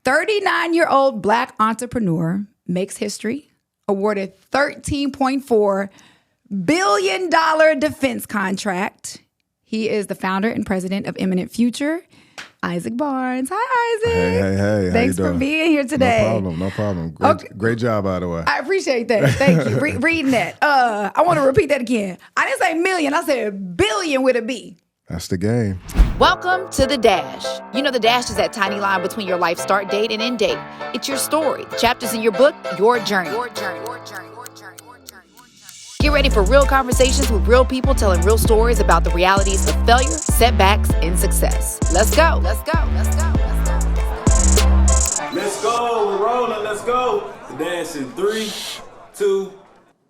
39-year-old Black entrepreneur makes history, awarded $13.4 billion defense contract. He is the founder and president of Imminent Future, Isaac Barnes. Hi, Isaac. Hey. Thanks for being here today. No problem. Great job, by the way. I appreciate that. Thank you. Reading that. I want to repeat that again. I didn't say million. I said billion with a B. That's the game. Welcome to The Dash. You know, The Dash is that tiny line between your life start date and end date. It's your story, the chapters in your book, your journey. Get ready for real conversations with real people telling real stories about the realities of failure, setbacks, and success. Let's go. Let's go. We're rolling. Let's go. The Dash in 3, 2,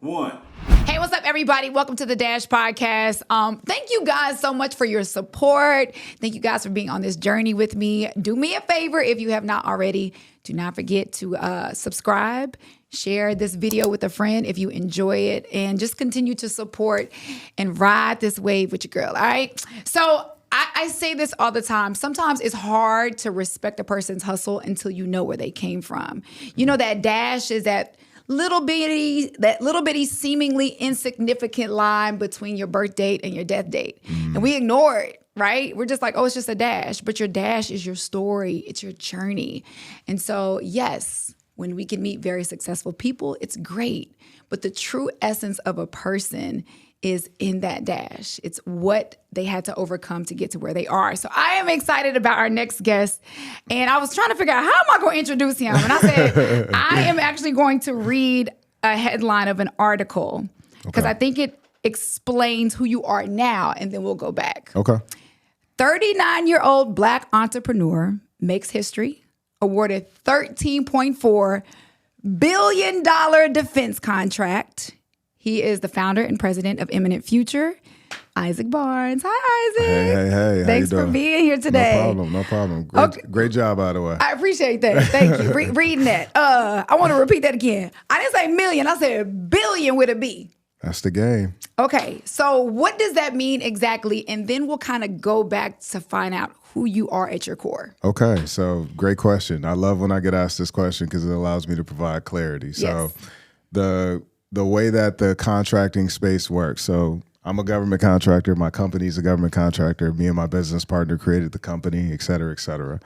1. Hey, what's up, everybody? Welcome to the Dash Podcast. Thank you guys so much for your support. Thank you guys for being on this journey with me. Do me a favor if you have not already. Do not forget to subscribe, share this video with a friend if you enjoy it, and just continue to support and ride this wave with your girl, all right? So I say this all the time. Sometimes it's hard to respect a person's hustle until you know where they came from. You know, that dash is that little bitty seemingly insignificant line between your birth date and your death date. And we ignore it, right? We're just like, oh, it's just a dash. But your dash is your story. It's your journey. And so, yes, when we can meet very successful people, it's great. But the true essence of a person is in that dash. It's what they had to overcome to get to where they are. So I am excited about our next guest. And I was trying to figure out, how am I going to introduce him? And I said, I am actually going to read a headline of an article because I think it explains who you are now, and then we'll go back. Okay. 39-year-old Black entrepreneur makes history, awarded $13.4 billion defense contract. He is the founder and president of Imminent Future, Isaac Barnes. Hi, Isaac. Hey. Thanks for being here today. No problem. Great job, by the way. I appreciate that. Thank you. Reading that. I want to repeat that again. I didn't say million. I said billion with a B. That's the game. Okay. So what does that mean exactly? And then we'll kind of go back to find out who you are at your core. Okay. So great question. I love when I get asked this question because it allows me to provide clarity. So the way that the contracting space works. So I'm a government contractor. My company's a government contractor. Me and my business partner created the company, et cetera, et cetera.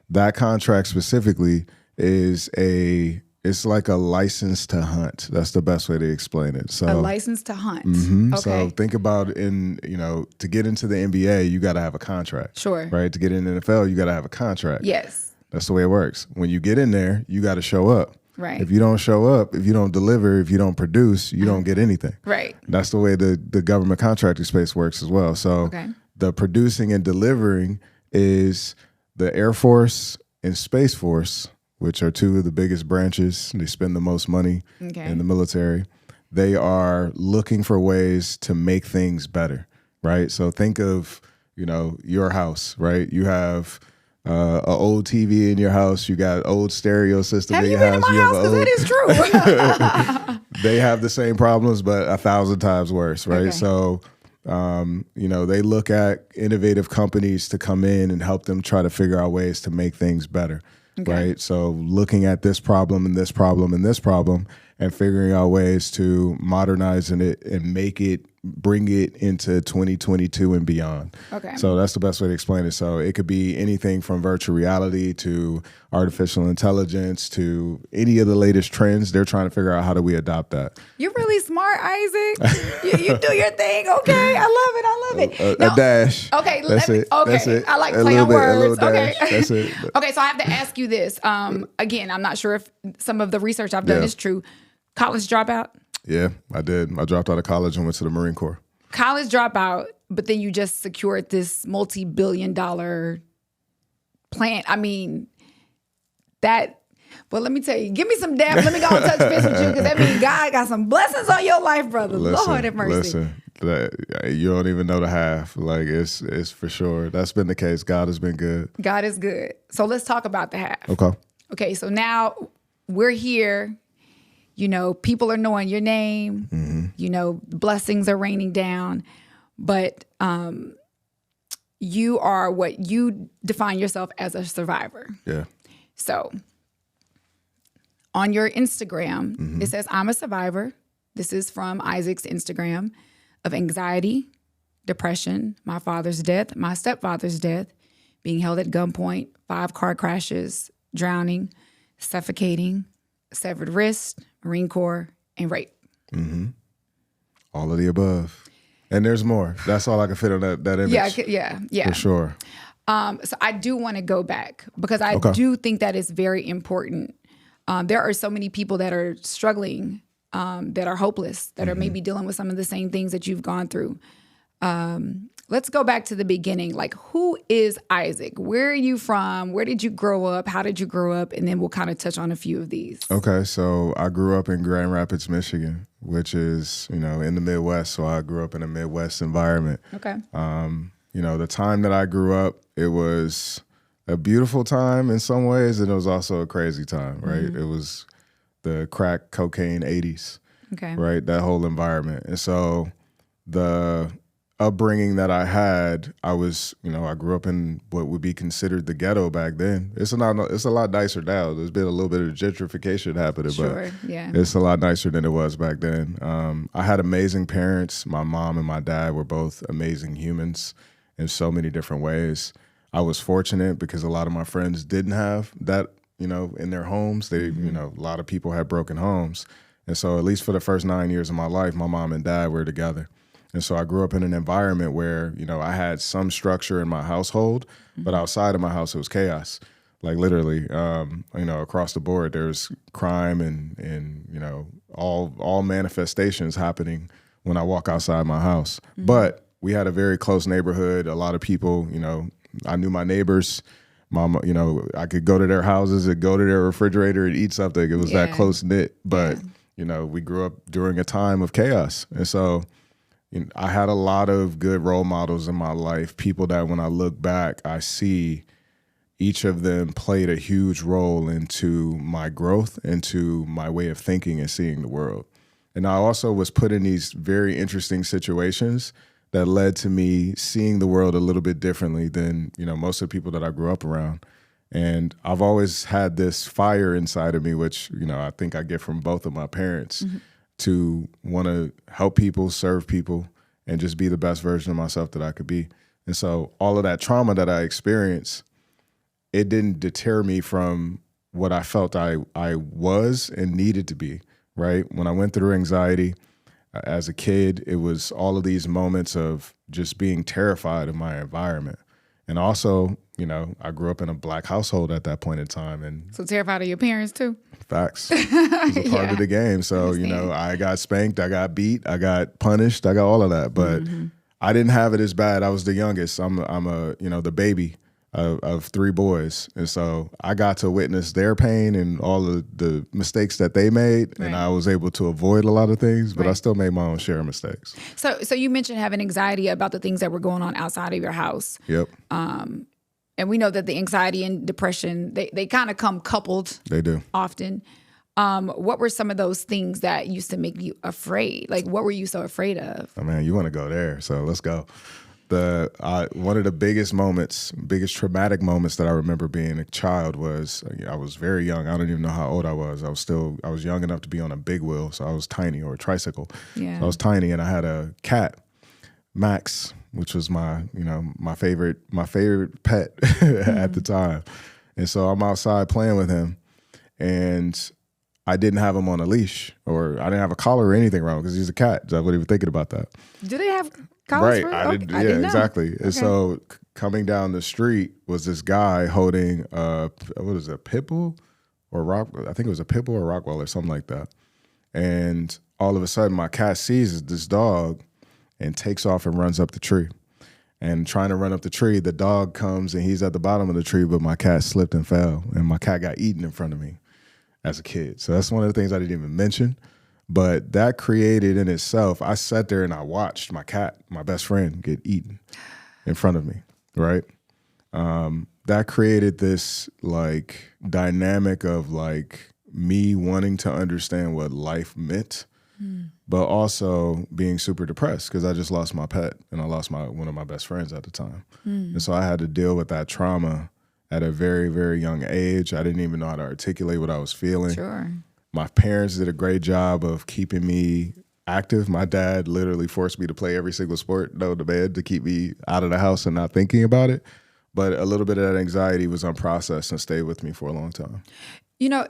That contract specifically is it's like a license to hunt. That's the best way to explain it. So a license to hunt. Okay. So think about to get into the NBA, you got to have a contract. Sure. Right? To get in the NFL, you got to have a contract. Yes. That's the way it works. When you get in there, you got to show up. Right. If you don't show up, if you don't deliver, if you don't produce, you don't get anything. Right. That's the way the government contracting space works as well. So the producing and delivering is the Air Force and Space Force, which are two of the biggest branches. They spend the most money in the military. They are looking for ways to make things better, right? So think of, your house, right? You have an old TV in your house. You got old stereo system in your house. Have you been in my house? Because that is true. They have the same problems, but 1,000 times worse, right? Okay. So, they look at innovative companies to come in and help them try to figure out ways to make things better, right? So looking at this problem and this problem and this problem and figuring out ways to modernize it and bring it into 2022 and beyond. Okay. So that's the best way to explain it. So it could be anything from virtual reality to artificial intelligence to any of the latest trends. They're trying to figure out how do we adopt that. You're really smart, Isaac. you do your thing. Okay. I love it. A dash. Okay. That's it. Okay. That's it. I like A playing little bit, words. a little Okay. dash. That's it. Okay. So I have to ask you this. Again, I'm not sure if some of the research I've done is true. College dropout? Yeah, I did. I dropped out of college and went to the Marine Corps. College dropout, but then you just secured this multi-billion-dollar plan. I mean, well, let me tell you, give me some depth. Let me go and touch base with you because that means God got some blessings on your life, brother. Lord have mercy. You don't even know the half. Like, it's for sure. That's been the case. God has been good. God is good. So let's talk about the half. Okay, so now we're here. People are knowing your name. Blessings are raining down. But you are what you define yourself as a survivor. Yeah. So on your Instagram, it says, I'm a survivor. This is from Isaac's Instagram, of anxiety, depression, my father's death, my stepfather's death, being held at gunpoint, 5 car crashes, drowning, suffocating, severed wrist, Marine Corps, and rape. All of the above. And there's more. That's all I can fit on that image. Yeah. For sure. So I do want to go back because I do think that is very important. There are so many people that are struggling, that are hopeless, that are maybe dealing with some of the same things that you've gone through. Let's go back to the beginning. Like, who is Isaac? Where are you from? Where did you grow up? How did you grow up? And then we'll kind of touch on a few of these. Okay, so I grew up in Grand Rapids, Michigan, which is, in the Midwest. So I grew up in a Midwest environment. Okay. The time that I grew up, it was a beautiful time in some ways, and it was also a crazy time, right? It was the crack cocaine 80s, right? That whole environment. And so the upbringing that I had, I grew up in what would be considered the ghetto back then. It's a lot nicer now. There's been a little bit of gentrification happening, but it's a lot nicer than it was back then. I had amazing parents. My mom and my dad were both amazing humans in so many different ways. I was fortunate because a lot of my friends didn't have that, in their homes. They, a lot of people had broken homes. And so at least for the first 9 years of my life, my mom and dad were together. And so I grew up in an environment where, I had some structure in my household, but outside of my house, it was chaos. Like literally, across the board, there's crime and all manifestations happening when I walk outside my house. But we had a very close neighborhood. A lot of people, I knew my neighbors. Mom, I could go to their houses and go to their refrigerator and eat something. It was that close knit. But, we grew up during a time of chaos. And so I had a lot of good role models in my life, people that when I look back, I see each of them played a huge role into my growth, into my way of thinking and seeing the world. And I also was put in these very interesting situations that led to me seeing the world a little bit differently than, most of the people that I grew up around. And I've always had this fire inside of me, which, I think I get from both of my parents, to want to help people, serve people, and just be the best version of myself that I could be. And so all of that trauma that I experienced, it didn't deter me from what I felt I was and needed to be, right? When I went through anxiety as a kid, it was all of these moments of just being terrified of my environment. And also, I grew up in a Black household at that point in time. And so terrified of your parents too? Facts. It was a part of the game. So, I got spanked, I got beat, I got punished, I got all of that. But I didn't have it as bad. I was the youngest. I'm the baby of 3 boys. And so I got to witness their pain and all of the mistakes that they made. Right. And I was able to avoid a lot of things, but I still made my own share of mistakes. So you mentioned having anxiety about the things that were going on outside of your house. Yep. And we know that the anxiety and depression, they kind of come coupled. They do. Often. What were some of those things that used to make you afraid? Like, what were you so afraid of? Oh, man, you want to go there. So let's go. One of the biggest traumatic moments that I remember being a child was I was very young. I don't even know how old I was. I was young enough to be on a big wheel, so I was tiny, or a tricycle. Yeah. So I was tiny, and I had a cat, Max, which was my favorite pet at the time. And so I'm outside playing with him, and I didn't have him on a leash, or I didn't have a collar or anything wrong because he's a cat. So I wasn't even thinking about that. Do they have collars? Right. I didn't know. Exactly. Okay. And so coming down the street was this guy holding a pit bull or rock? I think it was a pit bull or Rockwell or something like that. And all of a sudden, my cat sees this dog and takes off and runs up the tree. And trying to run up the tree, the dog comes and he's at the bottom of the tree, but my cat slipped and fell, and my cat got eaten in front of me as a kid. So that's one of the things I didn't even mention. But that created in itself, I sat there and I watched my cat, my best friend, get eaten in front of me, right? That created this like dynamic of like me wanting to understand what life meant, but also being super depressed because I just lost my pet and I lost one of my best friends at the time. And so I had to deal with that trauma at a very, very young age. I didn't even know how to articulate what I was feeling. Sure. My parents did a great job of keeping me active. My dad literally forced me to play every single sport, to bed, to keep me out of the house and not thinking about it. But a little bit of that anxiety was unprocessed and stayed with me for a long time. You know,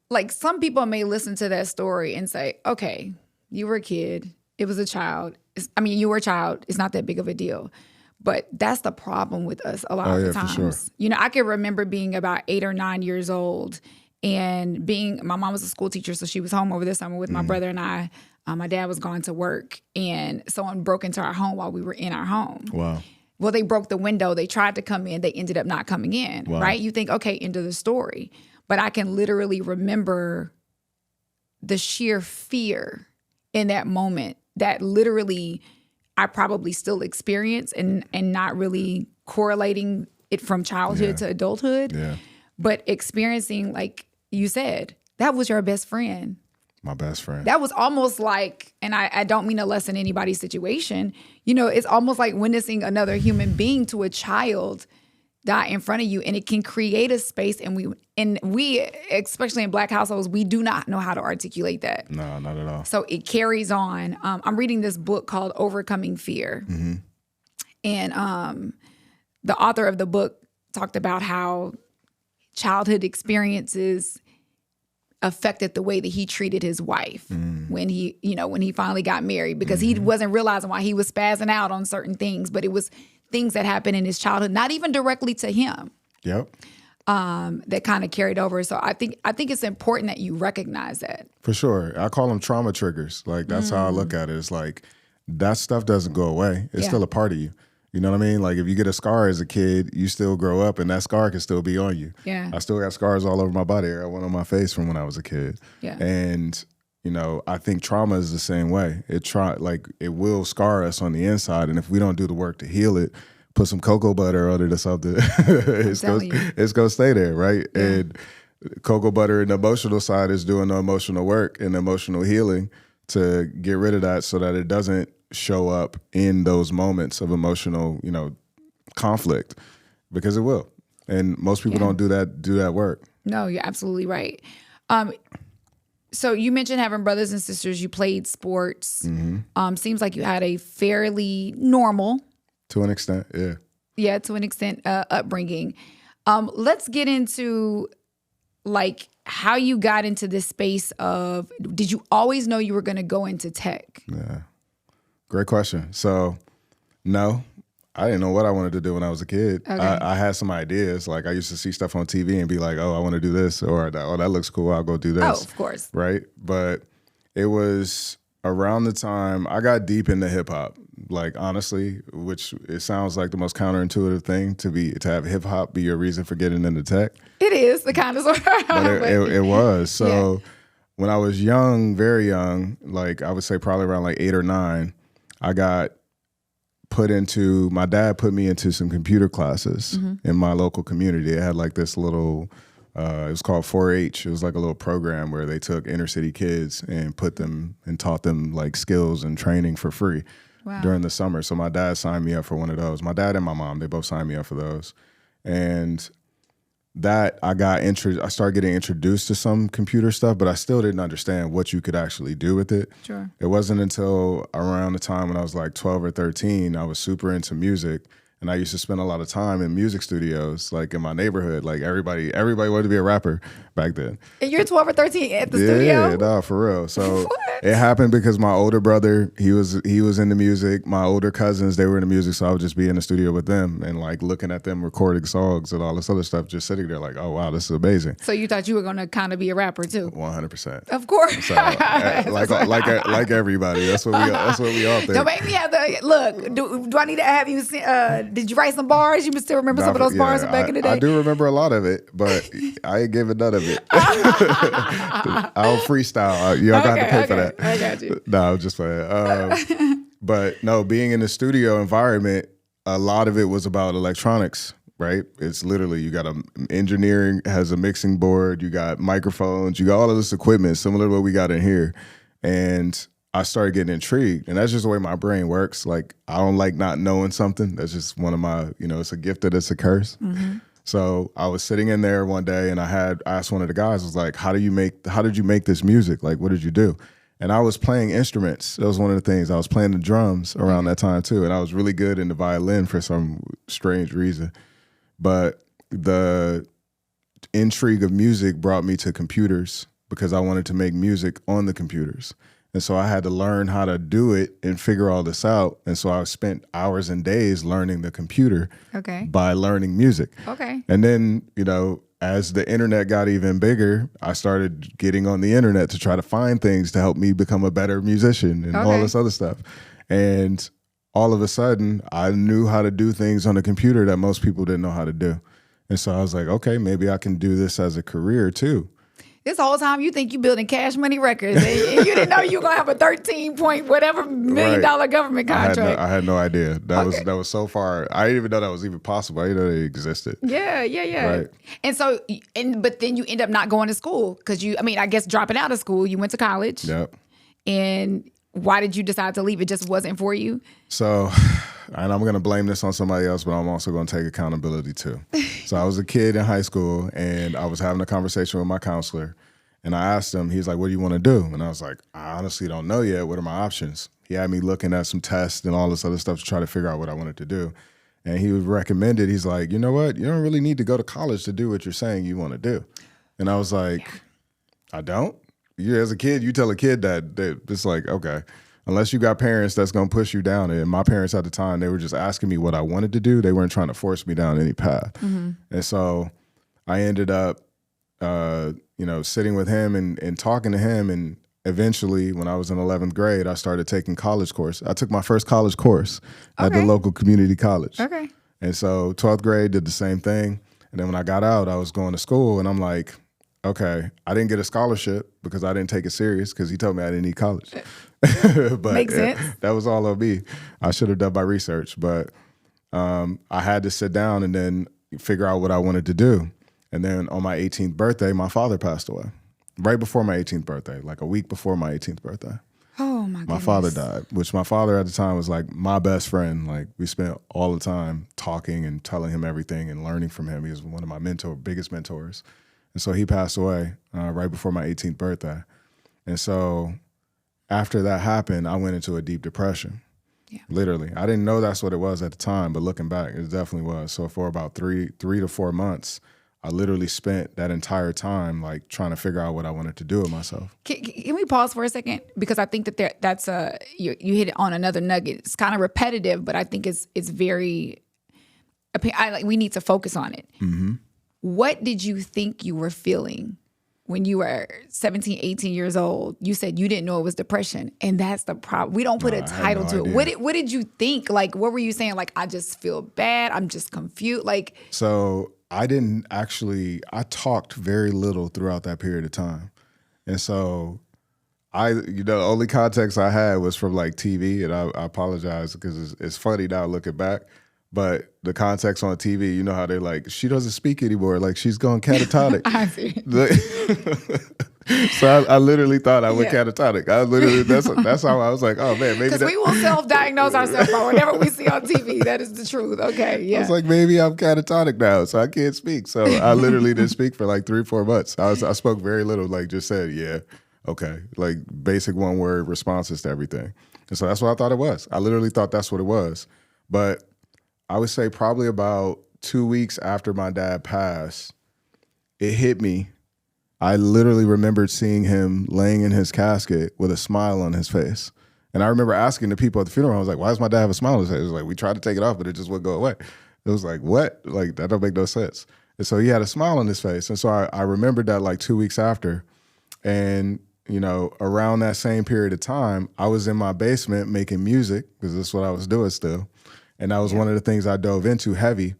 like some people may listen to that story and say, okay, you were a kid. It was a child. You were a child. It's not that big of a deal. But that's the problem with us a lot of the times. For sure. You know, I can remember being about 8 or 9 years old and my mom was a school teacher, so she was home over the summer with my brother and I. My dad was going to work, and someone broke into our home while we were in our home. Wow. Well, they broke the window. They tried to come in. They ended up not coming in, right? You think, okay, end of the story. But I can literally remember the sheer fear in that moment that literally I probably still experience and not really correlating it from childhood to adulthood. Yeah. But experiencing, like you said, that was your best friend. My best friend. That was almost like, and I don't mean to lessen anybody's situation, you know, it's almost like witnessing another human being to a child die in front of you, and it can create a space, and we, especially in Black households, we do not know how to articulate that. No, not at all. So it carries on. I'm reading this book called Overcoming Fear. Mm-hmm. And the author of the book talked about how childhood experiences affected the way that he treated his wife when he finally got married, because he wasn't realizing why he was spazzing out on certain things, but it was things that happened in his childhood, not even directly to him. Yep. That kind of carried over. So I think it's important that you recognize that. For sure. I call them trauma triggers. Like, that's how I look at it. It's like, that stuff doesn't go away. It's still a part of you. You know what I mean? Like, if you get a scar as a kid, you still grow up and that scar can still be on you. Yeah. I still got scars all over my body. I got one on my face from when I was a kid. Yeah. And, you know, I think trauma is the same way. It will scar us on the inside. And if we don't do the work to heal it, put some cocoa butter on it or something, it's going to stay there, right? Yeah. And cocoa butter and the emotional side is doing the emotional work and emotional healing to get rid of that so that it doesn't show up in those moments of emotional, conflict, because it will. And most people don't do that work. No, you're absolutely right. So you mentioned having brothers and sisters. You played sports. Mm-hmm. Seems like you had a fairly normal, to an extent, yeah. Yeah, to an extent, upbringing. Let's get into like how you got into this space of, did you always know you were going to go into tech? Yeah. Great question. So, no, I didn't know what I wanted to do when I was a kid. Okay. I had some ideas. Like, I used to see stuff on TV and be like, oh, I want to do this, or oh, that looks cool, I'll go do this. Oh, of course. Right? But it was around the time I got deep into hip hop, like, honestly, which it sounds like the most counterintuitive thing to have hip hop be your reason for getting into tech. It is the kind of sort. But it was. So when I was young, very young, like I would say probably around like 8 or 9, I got my dad put me into some computer classes in my local community. It had like this little, it was called 4-H. It was like a little program where they took inner city kids and taught them like skills and training for free during the summer. So my dad signed me up for one of those. My dad and my mom, they both signed me up for those. And that I started getting introduced to some computer stuff, but I still didn't understand what you could actually do with it. Sure. It wasn't until around the time when I was like 12 or 13, I was super into music. And I used to spend a lot of time in music studios, like in my neighborhood. Like everybody wanted to be a rapper back then. And you're 12 or 13 at the studio? Yeah, no, for real. So it happened because my older brother, he was into music. My older cousins, they were into music, so I would just be in the studio with them and like looking at them recording songs and all this other stuff, just sitting there like, oh wow, this is amazing. So you thought you were gonna kind of be a rapper too? 100%. Of course. So, like everybody, that's what we all think. Don't make me have to look. Do I need to have you? Did you write some bars? You still remember some of those bars from back in the day? I do remember a lot of it, but I ain't giving none of it. I'll freestyle. Y'all got to pay for that. I got you. No, I'm just playing. But no, being in the studio environment, a lot of it was about electronics, right? It's literally, you got engineering has a mixing board, you got microphones, you got all of this equipment similar to what we got in here. And I started getting intrigued, and that's just the way my brain works. Like, I don't like not knowing something. That's just one of my, it's a gift that it's a curse. Mm-hmm. So I was sitting in there one day, and I asked one of the guys, I was like, how did you make this music? Like, what did you do? And I was playing instruments. That was one of the things. I was playing the drums around that time too, and I was really good in the violin for some strange reason. But the intrigue of music brought me to computers because I wanted to make music on the computers. And so I had to learn how to do it and figure all this out. And so I spent hours and days learning the computer by learning music. Okay. And then, as the internet got even bigger, I started getting on the internet to try to find things to help me become a better musician and all this other stuff. And all of a sudden, I knew how to do things on a computer that most people didn't know how to do. And so I was like, okay, maybe I can do this as a career too. This whole time you think you building Cash Money Records, and you didn't know you were gonna have a 13 point whatever $1 million government contract. I had no idea. That was so far. I didn't even know that was even possible. I didn't know they existed. Yeah. Right. And so, but then you end up not going to school because I guess dropping out of school, you went to college. Yep. And why did you decide to leave? It just wasn't for you? So, and I'm going to blame this on somebody else, but I'm also going to take accountability too. So I was a kid in high school, and I was having a conversation with my counselor, and I asked him, he's like, what do you want to do? And I was like, I honestly don't know yet. What are my options? He had me looking at some tests and all this other stuff to try to figure out what I wanted to do. And he recommended, he's like, you know what? You don't really need to go to college to do what you're saying you want to do. And I was like, I don't? As a kid, you tell a kid that it's like, okay, unless you got parents that's going to push you down. And my parents at the time, they were just asking me what I wanted to do. They weren't trying to force me down any path. Mm-hmm. And so I ended up, sitting with him and talking to him. And eventually, when I was in 11th grade, I started taking college course. I took my first college course at the local community college. Okay. And so 12th grade, did the same thing. And then when I got out, I was going to school, and I'm like, okay, I didn't get a scholarship because I didn't take it serious because he told me I didn't need college. But makes sense. That was all on me. I should have done my research, but I had to sit down and then figure out what I wanted to do. And then on my 18th birthday, my father passed away. Right before my 18th birthday, like a week before my 18th birthday. Oh my goodness. My father died, which my father at the time was like my best friend. Like, we spent all the time talking and telling him everything and learning from him. He was one of my biggest mentors. And so he passed away right before my 18th birthday. And so after that happened, I went into a deep depression. Yeah. Literally. I didn't know that's what it was at the time, but looking back, it definitely was. So for about three to 4 months, I literally spent that entire time like trying to figure out what I wanted to do with myself. Can we pause for a second? Because I think that that's you hit it on another nugget. It's kind of repetitive, but I think it's very, we need to focus on it. Mm-hmm. What did you think you were feeling when you were 17, 18 years old? You said you didn't know it was depression. And that's the problem. We don't put a title to it. What did you think? Like, what were you saying? Like, I just feel bad. I'm just confused. Like, so I talked very little throughout that period of time. And so the only context I had was from like TV. And I apologize because it's funny now looking back. But the context on TV, you know how they're like, she doesn't speak anymore. Like, she's gone catatonic. I see. So I literally thought I went catatonic. That's how I was like, oh man, maybe because we will self-diagnose ourselves by whatever we see on TV. That is the truth. Okay, yeah. I was like, maybe I'm catatonic now, so I can't speak. So I literally didn't speak for like 3 or 4 months. I spoke very little, like just said, yeah, okay, like basic one-word responses to everything. And so that's what I thought it was. I literally thought that's what it was. But I would say probably about 2 weeks after my dad passed, it hit me. I literally remembered seeing him laying in his casket with a smile on his face. And I remember asking the people at the funeral, I was like, why does my dad have a smile on his face? It was like, we tried to take it off, but it just wouldn't go away. It was like, what? Like, that don't make no sense. And so he had a smile on his face. And so I remembered that like 2 weeks after. And, around that same period of time, I was in my basement making music because that's what I was doing still. And that was one of the things I dove into heavy.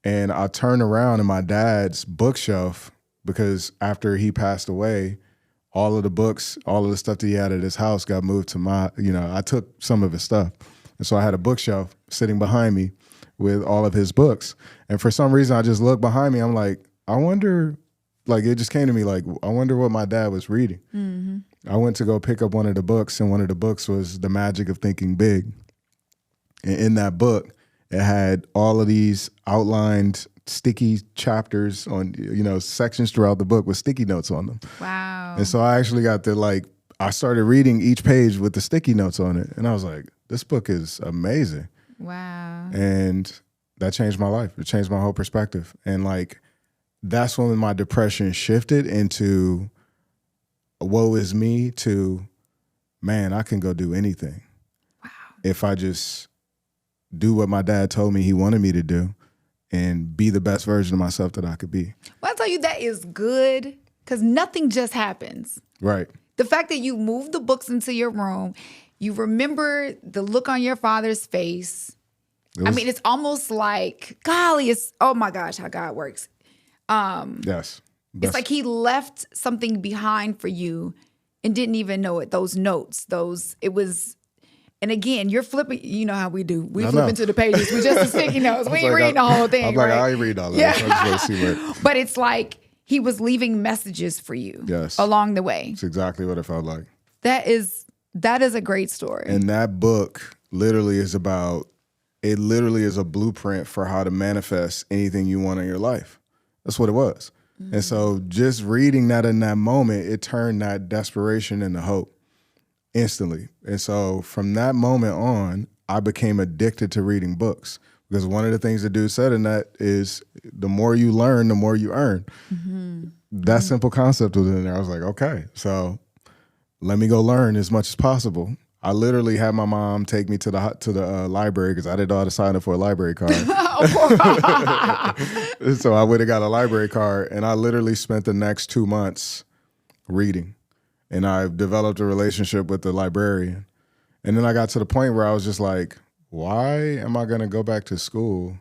And I turned around in my dad's bookshelf because after he passed away, all of the books, all of the stuff that he had at his house got moved to I took some of his stuff. And so I had a bookshelf sitting behind me with all of his books. And for some reason, I just looked behind me. I'm like, I wonder, like, it just came to me like, I wonder what my dad was reading. Mm-hmm. I went to go pick up one of the books, and one of the books was The Magic of Thinking Big. And in that book, it had all of these outlined sticky chapters on, sections throughout the book with sticky notes on them. Wow. And so I actually got to I started reading each page with the sticky notes on it. And I was like, this book is amazing. Wow. And that changed my life. It changed my whole perspective. And that's when my depression shifted into woe is me to, man, I can go do anything. Wow. If I just do what my dad told me he wanted me to do and be the best version of myself that I could be. Well, I tell you, that is good because nothing just happens. Right. The fact that you moved the books into your room, you remember the look on your father's face. It's almost like, golly, oh my gosh, how God works. Yes. It's like he left something behind for you and didn't even know it. Those notes, and again, you're flipping, you know how we do. We flip into the pages. We just the sticky notes. We ain't reading the whole thing. I'm right? I ain't read all that. Yeah. So I just want to see what. But it's like he was leaving messages for you along the way. It's exactly what it felt like. That is a great story. And that book literally is a blueprint for how to manifest anything you want in your life. That's what it was. Mm-hmm. And so just reading that in that moment, it turned that desperation into hope instantly. And so from that moment on, I became addicted to reading books because one of the things the dude said in that is the more you learn, the more you earn. Mm-hmm. That simple concept was in there. I was like, okay, so let me go learn as much as possible. I literally had my mom take me to the library because I didn't know how to sign up for a library card. So I would have got a library card, and I literally spent the next 2 months reading. And I've developed a relationship with the librarian. And then I got to the point where I was just like, why am I going to go back to school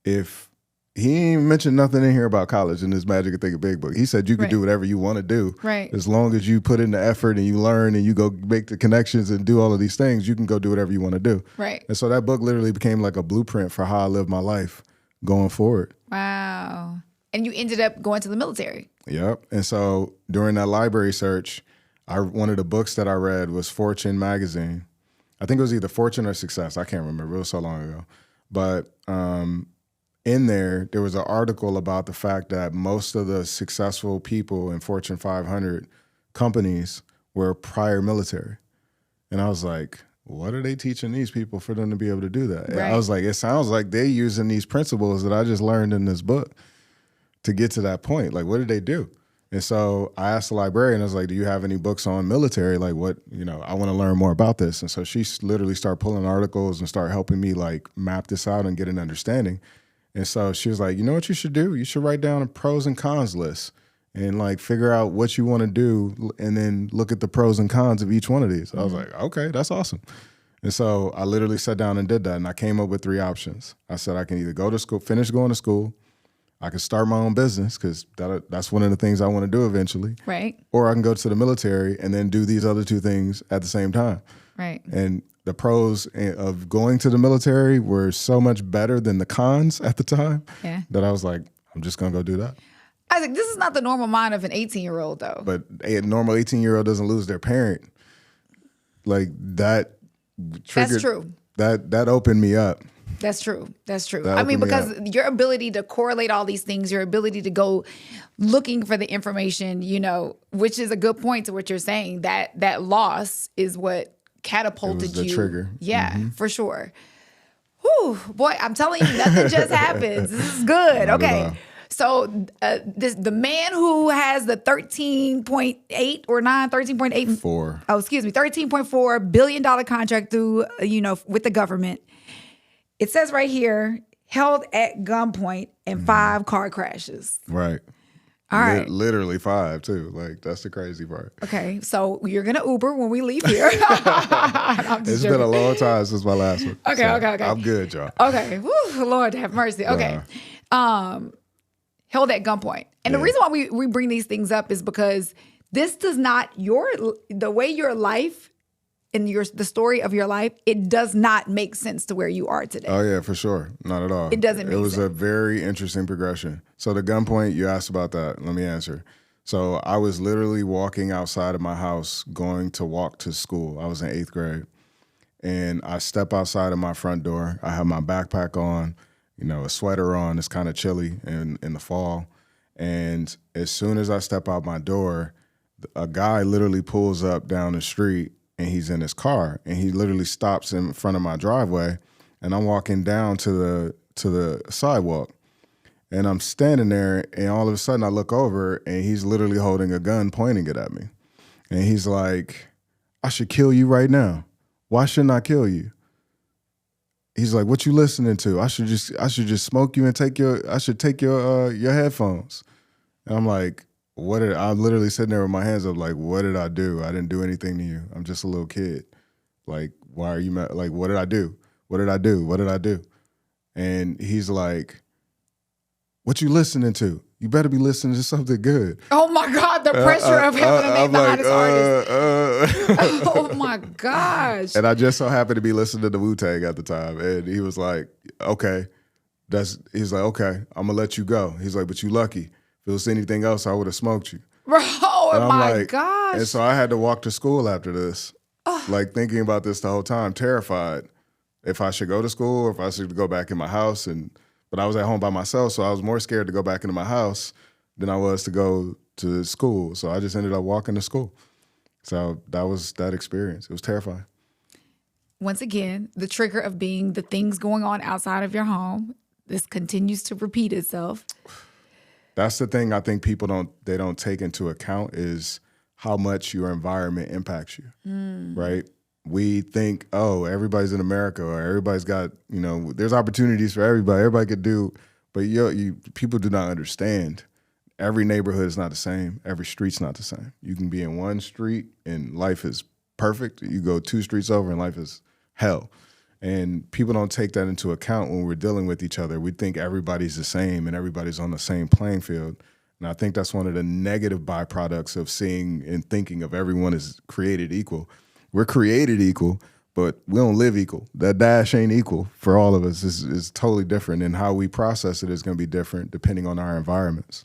if he ain't mentioned nothing in here about college in this Magic of Thinking Big book? He said you could do whatever you want to do. Right. As long as you put in the effort and you learn and you go make the connections and do all of these things, you can go do whatever you want to do. Right. And so that book literally became like a blueprint for how I live my life going forward. Wow. And you ended up going to the military. Yep. And so during that library search, one of the books that I read was Fortune magazine. I think it was either Fortune or Success. I can't remember. It was so long ago. But in there was an article about the fact that most of the successful people in Fortune 500 companies were prior military. And I was like, what are they teaching these people for them to be able to do that? Right. I was like, it sounds like they're using these principles that I just learned in this book to get to that point. Like, what did they do? And so I asked the librarian, I was like, do you have any books on military? Like what, I want to learn more about this. And so she literally started pulling articles and started helping me map this out and get an understanding. And so she was like, you know what you should do? You should write down a pros and cons list and figure out what you want to do and then look at the pros and cons of each one of these. Mm-hmm. I was like, okay, that's awesome. And so I literally sat down and did that. And I came up with 3 options. I said, I can either go to school, finish going to school, I could start my own business because that's one of the things I want to do eventually. Right. Or I can go to the military and then do these other 2 things at the same time. Right. And the pros of going to the military were so much better than the cons at the time that I was like, I'm just going to go do that. I was like, this is not the normal mind of an 18-year-old, though. But a normal 18-year-old doesn't lose their parent. That triggered. That's true. That opened me up. That's true. Because your ability to correlate all these things, your ability to go looking for the information, which is a good point to what you're saying, that loss is what catapulted you. The trigger. Yeah, for sure. Whew, boy, I'm telling you, nothing just happens. This is good. Not Okay. So the man who has the 13.8 or 13.8. Oh, excuse me, $13.4 billion contract through, with the government. It says right here, held at gunpoint and 5 car crashes. Right. All right. Literally 5 too. That's the crazy part. Okay. So you're going to Uber when we leave here. It's been a long time since my last one. Okay. I'm good, y'all. Okay. Woo, Lord have mercy. Okay. Held at gunpoint. And the reason why we bring these things up is because this does not, the way your life and the story of your life, it does not make sense to where you are today. Oh yeah, for sure. Not at all. It doesn't make sense. It was a very interesting progression. So the gunpoint, you asked about that. Let me answer. So I was literally walking outside of my house, going to walk to school. I was in 8th grade. And I step outside of my front door. I have my backpack on, a sweater on. It's kind of chilly in the fall. And as soon as I step out my door, a guy literally pulls up down the street, and he's in his car. And he literally stops in front of my driveway. And I'm walking down to the sidewalk. And I'm standing there, and all of a sudden I look over, and he's literally holding a gun, pointing it at me. And he's like, I should kill you right now. Why shouldn't I kill you? He's like, what you listening to? I should just smoke you and take your headphones. And I'm like, I'm literally sitting there with my hands up, like, what did I do? I didn't do anything to you. I'm just a little kid. Like, why are you mad? Like, what did I do? What did I do? What did I do? And he's like, what you listening to? You better be listening to something good. Oh my God, the pressure of having to name the hottest artist. Oh my gosh. And I just so happened to be listening to the Wu-Tang at the time. And he was like, okay. He's like, okay, I'm gonna let you go. He's like, but you lucky. If it was anything else, I would have smoked you. Bro, oh my gosh. And so I had to walk to school after this. Like thinking about this the whole time, terrified. If I should go to school or if I should go back in my house. But I was at home by myself, so I was more scared to go back into my house than I was to go to school. So I just ended up walking to school. So that was that experience. It was terrifying. Once again, the trigger of being the things going on outside of your home. This continues to repeat itself. That's the thing I think people don't take into account is how much your environment impacts you, right? We think, oh, everybody's in America or everybody's got, there's opportunities for everybody. Everybody could do, but people do not understand. Every neighborhood is not the same. Every street's not the same. You can be in one street and life is perfect. You go 2 streets over and life is hell. And people don't take that into account when we're dealing with each other. We think everybody's the same and everybody's on the same playing field. And I think that's one of the negative byproducts of seeing and thinking of everyone is created equal. We're created equal, but we don't live equal. That dash ain't equal for all of us. It's totally different, and how we process it is going to be different depending on our environments.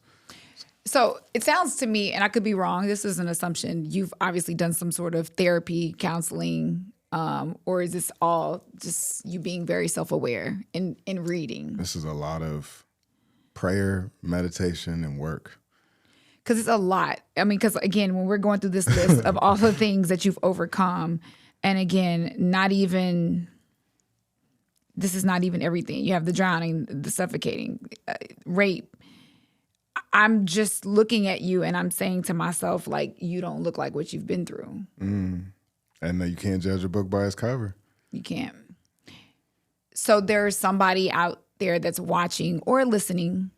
So it sounds to me, and I could be wrong, this is an assumption, you've obviously done some sort of therapy, counseling, or is this all just you being very self-aware in reading? This is a lot of prayer, meditation, and work. Because it's a lot. I mean, because again, when we're going through this list of all the things that you've overcome, and again, this is not even everything. You have the drowning, the suffocating, rape. I'm just looking at you and I'm saying to myself, like, you don't look like what you've been through. And you can't judge a book by its cover. You can't. So there's somebody out there that's watching or listening,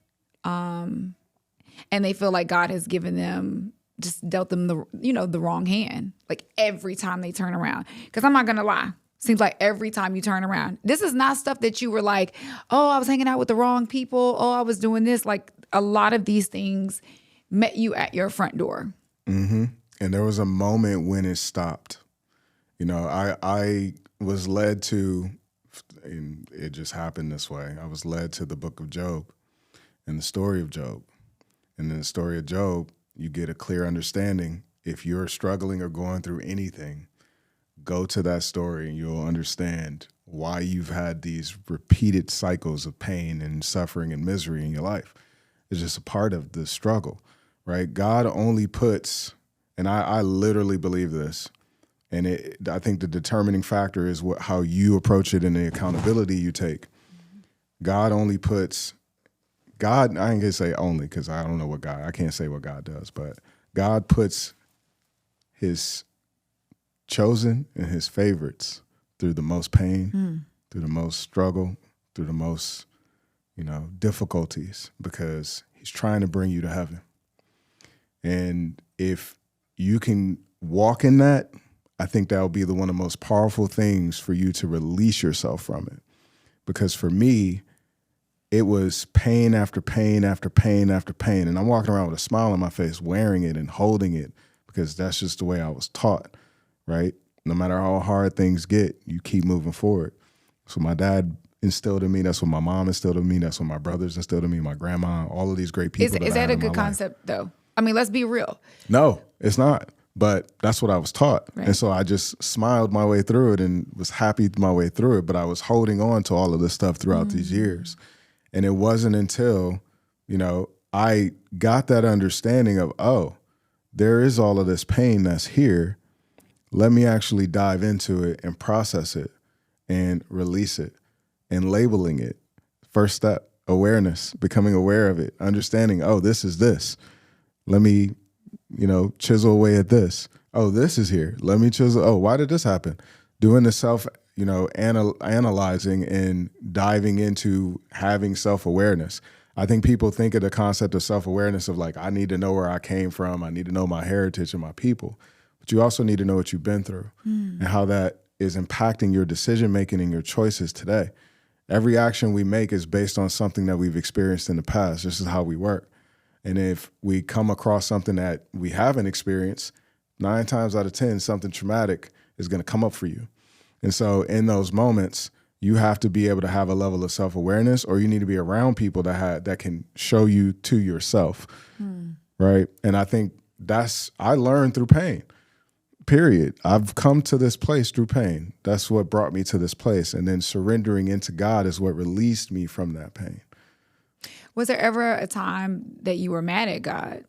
and they feel like God has given them, just dealt them the wrong hand. Like every time they turn around. Because I'm not going to lie. Seems like every time you turn around. This is not stuff that you were like, oh, I was hanging out with the wrong people. Oh, I was doing this. Like a lot of these things met you at your front door. Mm-hmm. And there was a moment when it stopped. I was led to, and it just happened this way. I was led to the book of Job and the story of Job. And in the story of Job, you get a clear understanding. If you're struggling or going through anything, go to that story and you'll understand why you've had these repeated cycles of pain and suffering and misery in your life. It's just a part of the struggle, right? God only puts, and I literally believe this, and I think the determining factor is how you approach it and the accountability you take. God only puts, I ain't gonna say only because I don't know I can't say what God does, but God puts his chosen and his favorites through the most pain, through the most struggle, through the most, difficulties, because he's trying to bring you to heaven. And if you can walk in that, I think that will be one of the most powerful things for you to release yourself from it. Because for me, it was pain after pain after pain after pain. And I'm walking around with a smile on my face, wearing it and holding it, because that's just the way I was taught, right? No matter how hard things get, you keep moving forward. So my dad instilled in me. That's what my mom instilled in me. That's what my brothers instilled in me, my grandma, all of these great people. Is that a good concept, though? I mean, let's be real. No, it's not. But that's what I was taught. Right. And so I just smiled my way through it and was happy my way through it. But I was holding on to all of this stuff throughout these years. And it wasn't until, I got that understanding of, oh, there is all of this pain that's here. Let me actually dive into it and process it and release it and labeling it. First step, awareness, becoming aware of it, understanding, oh, this is this. Let me, chisel away at this. Oh, this is here. Let me chisel. Oh, why did this happen? Doing the self, analyzing and diving into having self-awareness. I think people think of the concept of self-awareness of like, I need to know where I came from. I need to know my heritage and my people. But you also need to know what you've been through and how that is impacting your decision-making and your choices today. Every action we make is based on something that we've experienced in the past. This is how we work. And if we come across something that we haven't experienced, 9 times out of 10, something traumatic is going to come up for you. And so in those moments, you have to be able to have a level of self-awareness, or you need to be around people that can show you to yourself, right? And I think I learned through pain, period. I've come to this place through pain. That's what brought me to this place. And then surrendering into God is what released me from that pain. Was there ever a time that you were mad at God?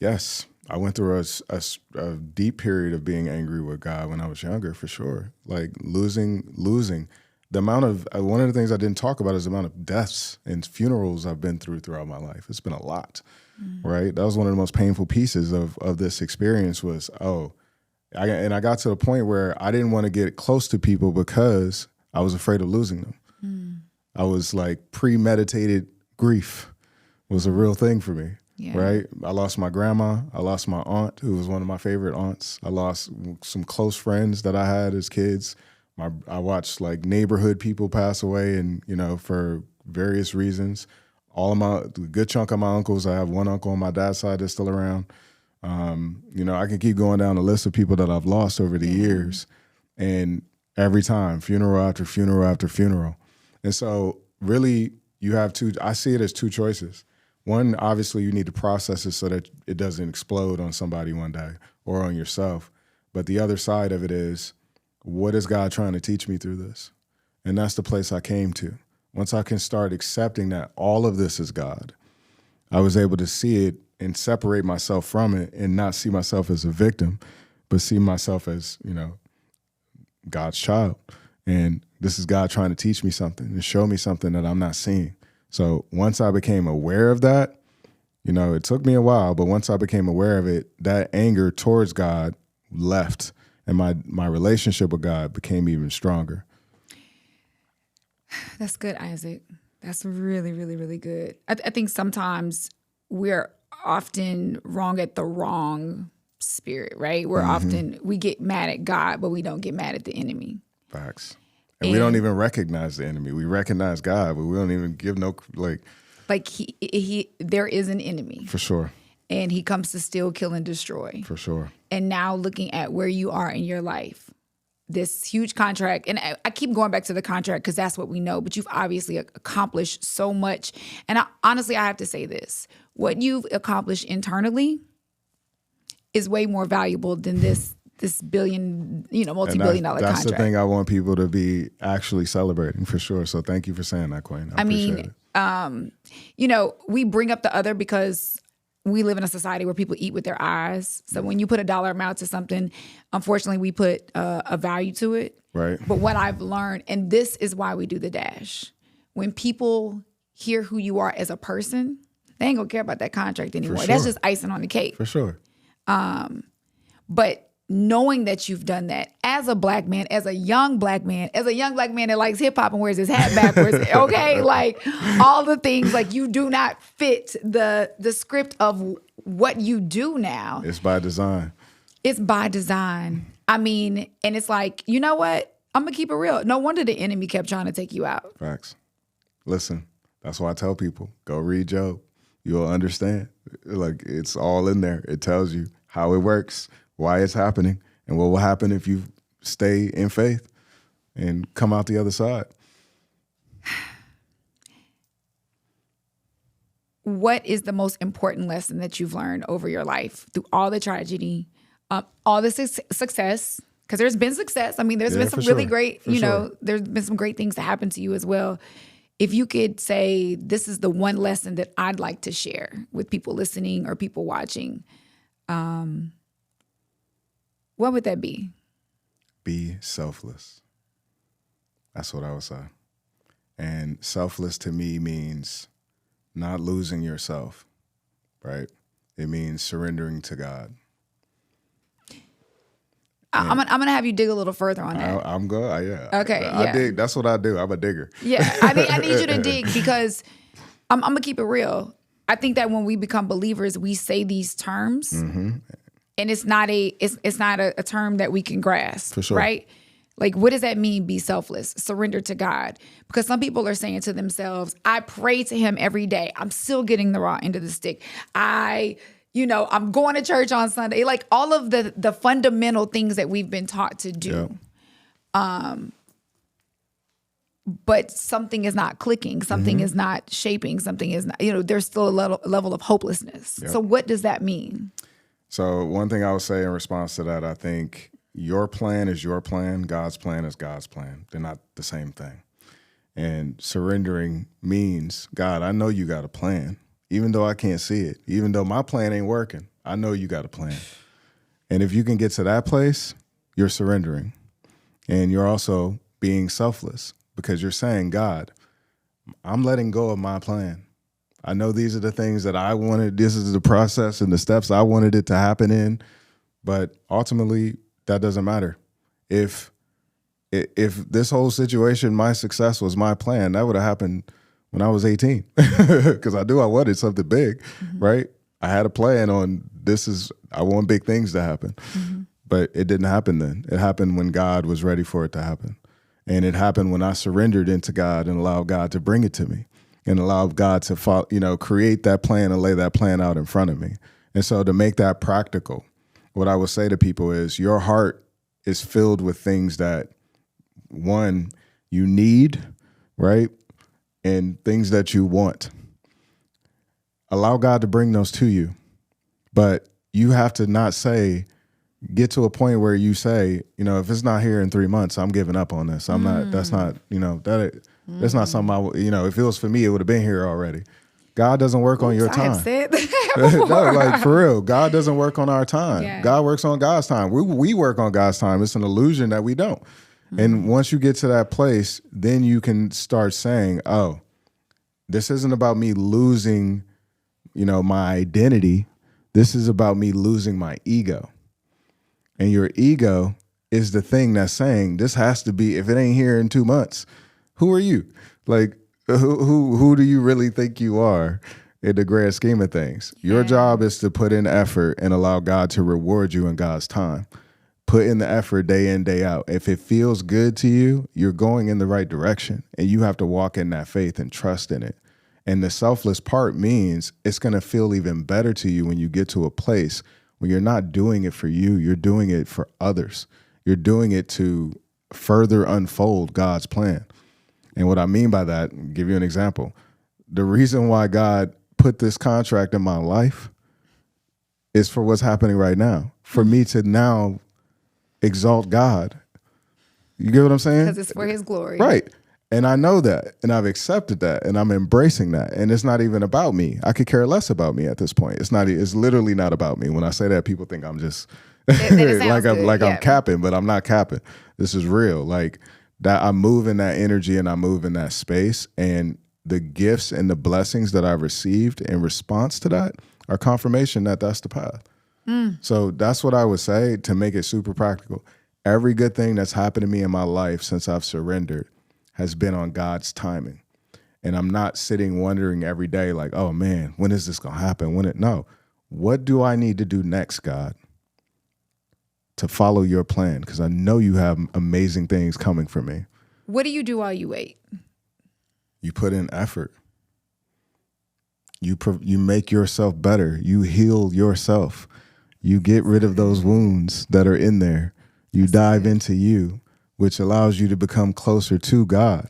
Yes. I went through a deep period of being angry with God when I was younger, for sure. Like losing. The amount of, one of the things I didn't talk about is the amount of deaths and funerals I've been throughout my life. It's been a lot, right? That was one of the most painful pieces of this experience was, I got to the point where I didn't want to get close to people because I was afraid of losing them. I was like premeditated grief was a real thing for me. Yeah. Right? I lost my grandma. I lost my aunt, who was one of my favorite aunts. I lost some close friends that I had as kids. I watched like neighborhood people pass away and, for various reasons. A good chunk of my uncles, I have one uncle on my dad's side that's still around. I can keep going down the list of people that I've lost over the years. And every time, funeral after funeral after funeral. And so really I see it as two choices. One, obviously, you need to process it so that it doesn't explode on somebody one day or on yourself. But the other side of it is, what is God trying to teach me through this? And that's the place I came to. Once I can start accepting that all of this is God, I was able to see it and separate myself from it and not see myself as a victim, but see myself as, God's child. And this is God trying to teach me something and show me something that I'm not seeing. So once I became aware of that, it took me a while, but once I became aware of it, that anger towards God left and my relationship with God became even stronger. That's good, Isaac. That's really, really, really good. I think sometimes we're often wrong at the wrong spirit, right? We get mad at God, but we don't get mad at the enemy. Facts. And we don't even recognize the enemy. We recognize God, but we don't even give there is an enemy. For sure. And he comes to steal, kill, and destroy. For sure. And now looking at where you are in your life, this huge contract, and I keep going back to the contract because that's what we know, but you've obviously accomplished so much. And honestly, I have to say this. What you've accomplished internally is way more valuable than this billion, multi-billion dollar contract. That's the thing I want people to be actually celebrating, for sure. So thank you for saying that, Queen. I appreciate it. We bring up the other because we live in a society where people eat with their eyes. So when you put a dollar amount to something, unfortunately, we put a value to it. Right. But what I've learned, and this is why we do the Dash, when people hear who you are as a person, they ain't gonna care about that contract anymore. Sure. That's just icing on the cake. For sure. But knowing that you've done that as a black man, as a young black man that likes hip hop and wears his hat backwards, okay? Like all the things, like you do not fit the script of what you do now. It's by design. It's by design. I mean, and it's like, you know what? I'm going to keep it real. No wonder the enemy kept trying to take you out. Facts. Listen, that's why I tell people, go read Job. You'll understand. Like it's all in there. It tells you how it works, why it's happening, and what will happen if you stay in faith and come out the other side. what is the most important lesson that you've learned over your life through all the tragedy, all the success? Because there's been success. I mean, there's been some really great, there's been some great things that happen to you as well. If you could say, this is the one lesson that I'd like to share with people listening or people watching, what would that be? Be selfless. That's what I would say. And selfless to me means not losing yourself, right? It means surrendering to God. I'm gonna have you dig a little further on that. I'm good. Yeah. Okay. I dig. That's what I do. I'm a digger. Yeah. I need you to dig because I'm gonna keep it real. I think that when we become believers, we say these terms, and it's not a term that we can grasp. For sure. Right? Like, what does that mean? Be selfless, surrender to God. Because some people are saying to themselves, "I pray to Him every day. I'm still getting the raw end of the stick. I'm going to church on Sunday." Like all of the fundamental things that we've been taught to do. Yeah. But something is not clicking. Something is not shaping. Something is not, there's still a level of hopelessness. Yep. So what does that mean? So one thing I would say in response to that, I think your plan is your plan. God's plan is God's plan. They're not the same thing. And surrendering means, God, I know you got a plan. Even though I can't see it, even though my plan ain't working, I know you got a plan. And if you can get to that place, you're surrendering. And you're also being selfless because you're saying, God, I'm letting go of my plan. I know these are the things that I wanted. This is the process and the steps I wanted it to happen in. But ultimately, that doesn't matter. If this whole situation, my success was my plan, that would have happened when I was 18, because I wanted something big, right? I had a plan on I want big things to happen, but it didn't happen then. It happened when God was ready for it to happen. And it happened when I surrendered into God and allowed God to bring it to me and allowed God to create that plan and lay that plan out in front of me. And so to make that practical, what I would say to people is your heart is filled with things that, one, you need, right? And things that you want. Allow God to bring those to you. But you have to get to a point where you say, if it's not here in 3 months, I'm giving up on this. That's not something if it was for me, it would have been here already. God doesn't work on your time. I have said that before. No, like for real, God doesn't work on our time. Yeah. God works on God's time. We work on God's time. It's an illusion that we don't. And once you get to that place, then you can start saying, oh, this isn't about me losing, my identity. This is about me losing my ego. And your ego is the thing that's saying this has to be, if it ain't here in 2 months, who are you? Like, who do you really think you are in the grand scheme of things? Your job is to put in effort and allow God to reward you in God's time. Put in the effort day in, day out. If it feels good to you, you're going in the right direction. And you have to walk in that faith and trust in it. And the selfless part means it's going to feel even better to you when you get to a place when you're not doing it for you, you're doing it for others. You're doing it to further unfold God's plan. And what I mean by that, I'll give you an example. The reason why God put this contract in my life is for what's happening right now. For me to now exalt God. You get what I'm saying? Because it's for His glory. Right. And I know that, and I've accepted that, and I'm embracing that. And it's not even about me. I could care less about me at this point. It's literally not about me. When I say that, people think I'm just I'm capping, but I'm not capping. This is real. Like that, I move in that energy and I move in that space, and the gifts and the blessings that I've received in response to that are confirmation that that's the path. So that's what I would say to make it super practical. Every good thing that's happened to me in my life since I've surrendered has been on God's timing. And I'm not sitting wondering every day like, oh man, when is this going to happen? No. What do I need to do next, God, to follow your plan? Because I know you have amazing things coming for me. What do you do while you wait? You put in effort. You make yourself better. You heal yourself. You get rid of those wounds that are in there. You dive into you, which allows you to become closer to God.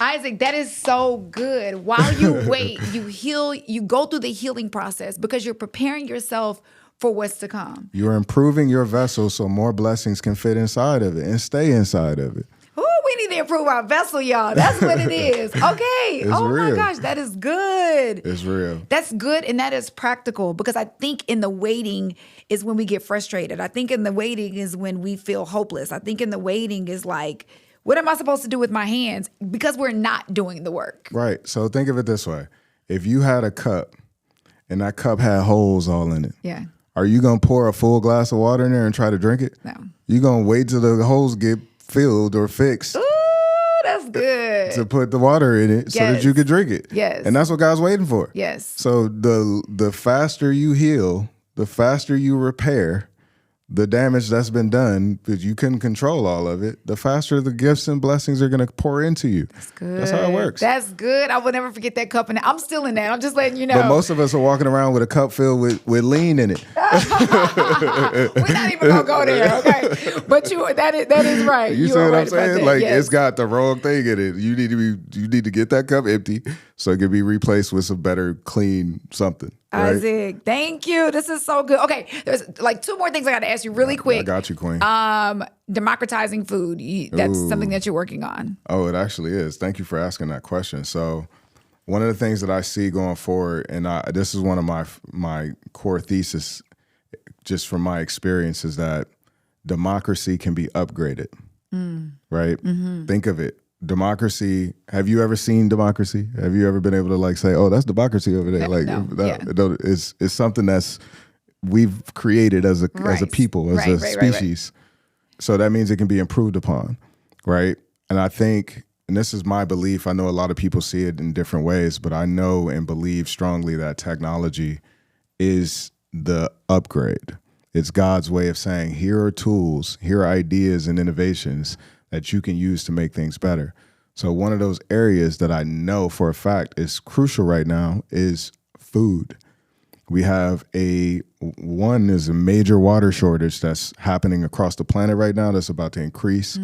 Isaac, that is so good. While you wait, you heal, you go through the healing process because you're preparing yourself for what's to come. You're improving your vessel so more blessings can fit inside of it and stay inside of it. Ooh, we need to improve our vessel, y'all. That's what it is. Okay. It's real. My gosh, that is good. It's real. That's good and that is practical because I think in the waiting is when we get frustrated. I think in the waiting is when we feel hopeless. I think in the waiting is like, what am I supposed to do with my hands? Because we're not doing the work. Right. So think of it this way. If you had a cup and that cup had holes all in it. Yeah. Are you going to pour a full glass of water in there and try to drink it? No. You're going to wait till the holes get filled or fixed. Ooh, that's good. To put the water in it so that you can drink it. Yes. And that's what God's waiting for. Yes. So the faster you heal, the faster you repair the damage that's been done, because you couldn't control all of it, the faster the gifts and blessings are going to pour into you. That's good. That's how it works. That's good. I will never forget that cup. And I'm still in that. I'm just letting you know. But most of us are walking around with a cup filled with lean in it. We're not even going to go there, okay? But that is right. You see are what right I'm saying? about that. Like, yes. it's got the wrong thing in it. You need to get that cup empty so it can be replaced with some better, clean something. Right? Isaac, thank you. This is so good. Okay, there's like two more things I got to ask you really quick. I got you, Queen. Democratizing food. That's something that you're working on. Oh, it actually is. Thank you for asking that question. So one of the things that I see going forward, and this is one of my core thesis, just from my experience, is that democracy can be upgraded, right? Mm-hmm. Think of it. Democracy. Have you ever seen democracy? Have you ever been able to like say, "Oh, that's democracy over there"? Like, no, it's something that's we've created as a people, as a species. Right. So that means it can be improved upon, right? And I think, and this is my belief. I know a lot of people see it in different ways, but I know and believe strongly that technology is the upgrade. It's God's way of saying, here are tools, here are ideas and innovations that you can use to make things better. So one of those areas that I know for a fact is crucial right now is food. We have a major water shortage that's happening across the planet right now that's about to increase.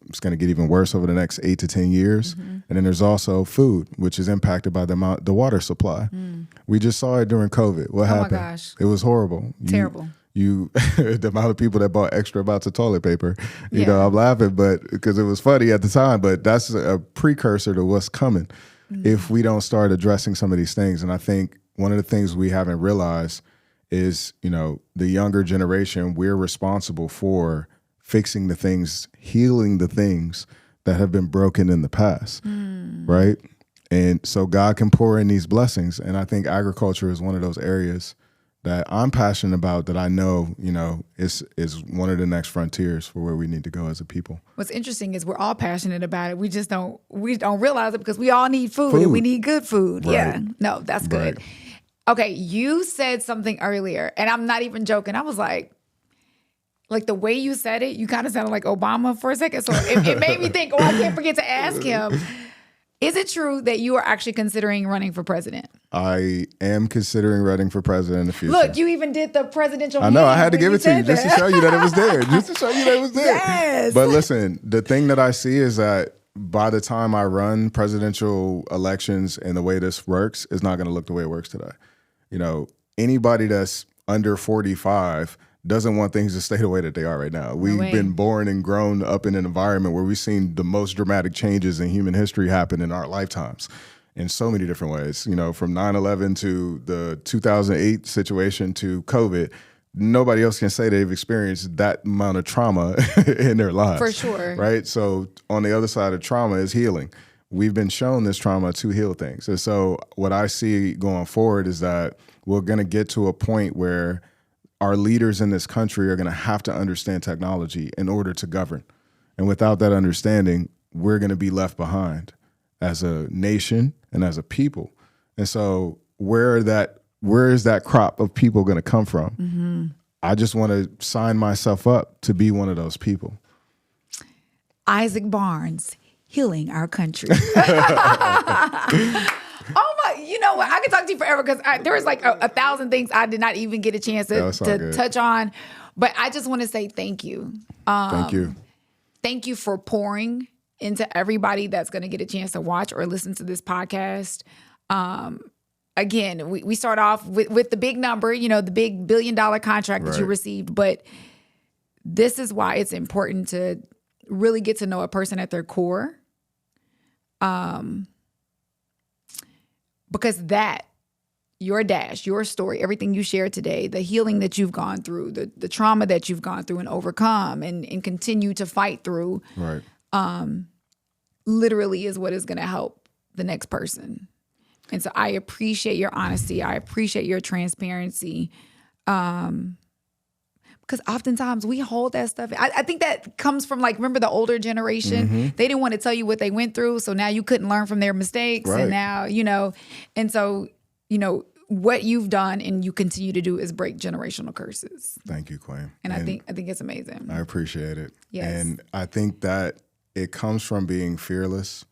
It's going to get even worse over the next 8 to 10 years. Mm-hmm. And then there's also food, which is impacted by the water supply. We just saw it during COVID. What happened? Oh my gosh. It was horrible. Terrible. The amount of people that bought extra amounts of toilet paper, you know, I'm laughing, but because it was funny at the time, but that's a precursor to what's coming if we don't start addressing some of these things. And I think one of the things we haven't realized is, you know, the younger generation, we're responsible for fixing the things, healing the things that have been broken in the past, right? And so God can pour in these blessings. And I think agriculture is one of those areas that I'm passionate about, that I know, you know, is one of the next frontiers for where we need to go as a people. What's interesting is we're all passionate about it. We just don't realize it because we all need food. And we need good food. Right. Yeah. No, that's good. Right. Okay, you said something earlier, and I'm not even joking. I was like the way you said it, you kind of sounded like Obama for a second. So it made me think, I can't forget to ask him. Is it true that you are actually considering running for president? I am considering running for president in the future. Look, you even did the presidential. I know, I had to give it to you just to show you that it was there. Just to show you that it was there. Yes. But listen, the thing that I see is that by the time I run presidential elections and the way this works is not going to look the way it works today. You know, anybody that's under 45 doesn't want things to stay the way that they are right now. We've been born and grown up in an environment where we've seen the most dramatic changes in human history happen in our lifetimes in so many different ways. You know, from 9/11 to the 2008 situation to COVID, nobody else can say they've experienced that amount of trauma in their lives. For sure. Right? So on the other side of trauma is healing. We've been shown this trauma to heal things. And so what I see going forward is that we're going to get to a point where our leaders in this country are going to have to understand technology in order to govern. And without that understanding, we're going to be left behind as a nation and as a people. And so where is that crop of people going to come from? Mm-hmm. I just want to sign myself up to be one of those people. Isaac Barnes, healing our country. You know what? I could talk to you forever because there was like a thousand things I did not even get a chance to touch on. But I just want to say thank you. Thank you. Thank you for pouring into everybody that's going to get a chance to watch or listen to this podcast. Again, we start off with the big number, the big $1 billion contract that you received. But this is why it's important to really get to know a person at their core. Because your dash, your story, everything you shared today, the healing that you've gone through, the trauma that you've gone through and overcome and continue to fight through, literally is what is going to help the next person. And so I appreciate your honesty. I appreciate your transparency. Because oftentimes we hold that stuff. I think that comes from remember the older generation? Mm-hmm. They didn't want to tell you what they went through. So now you couldn't learn from their mistakes. Right. And now, and so, what you've done and you continue to do is break generational curses. Thank you, Queen. And I think it's amazing. I appreciate it. Yes. And I think that it comes from being fearless.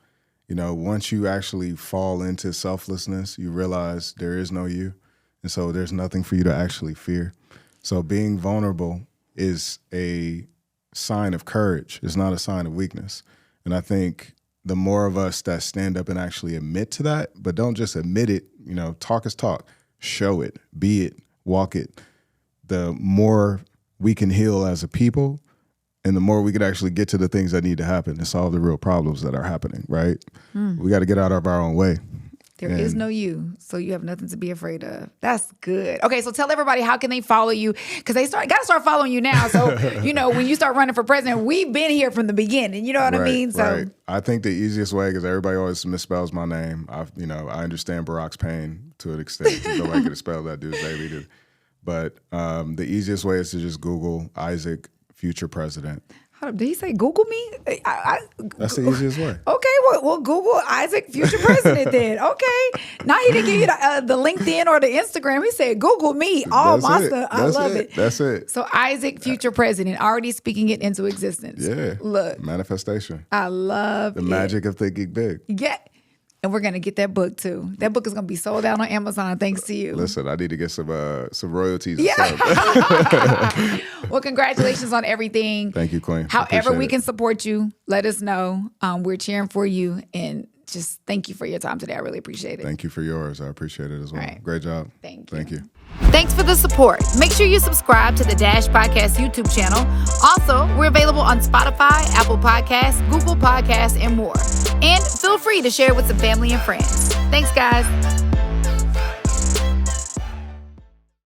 Once you actually fall into selflessness, you realize there is no you. And so there's nothing for you to actually fear. So being vulnerable is a sign of courage. It's not a sign of weakness. And I think the more of us that stand up and actually admit to that, but don't just admit it, talk is talk, show it, be it, walk it, the more we can heal as a people and the more we could actually get to the things that need to happen and solve the real problems that are happening, right? We got to get out of our own way. There is no you, so you have nothing to be afraid of. That's good. Okay, so tell everybody, how can they follow you? Because they got to start following you now. So, when you start running for president, we've been here from the beginning. You know what I mean? So I think the easiest way, because everybody always misspells my name. I understand Barack's pain to an extent. People don't like it to spell that dude's name either. But the easiest way is to just Google Isaac, future president. Did he say Google me? That's the easiest way. Okay, well, Google Isaac, future president then. Okay. Now he didn't give you the LinkedIn or the Instagram. He said Google me. Oh, monster. I love it. That's it. So Isaac, future president, already speaking it into existence. Yeah. Look. Manifestation. I love the magic of thinking big. Yeah. And we're going to get that book, too. That book is going to be sold out on Amazon, thanks to you. Listen, I need to get some royalties. Yeah. Well, congratulations on everything. Thank you, Queen. However we can support you, let us know. We're cheering for you. And just thank you for your time today. I really appreciate it. Thank you for yours. I appreciate it as well. Right. Great job. Thank you. Thank you. Thanks for the support. Make sure you subscribe to the Dash Podcast YouTube channel. Also, we're available on Spotify, Apple Podcasts, Google Podcasts, and more. And feel free to share it with some family and friends. Thanks, guys.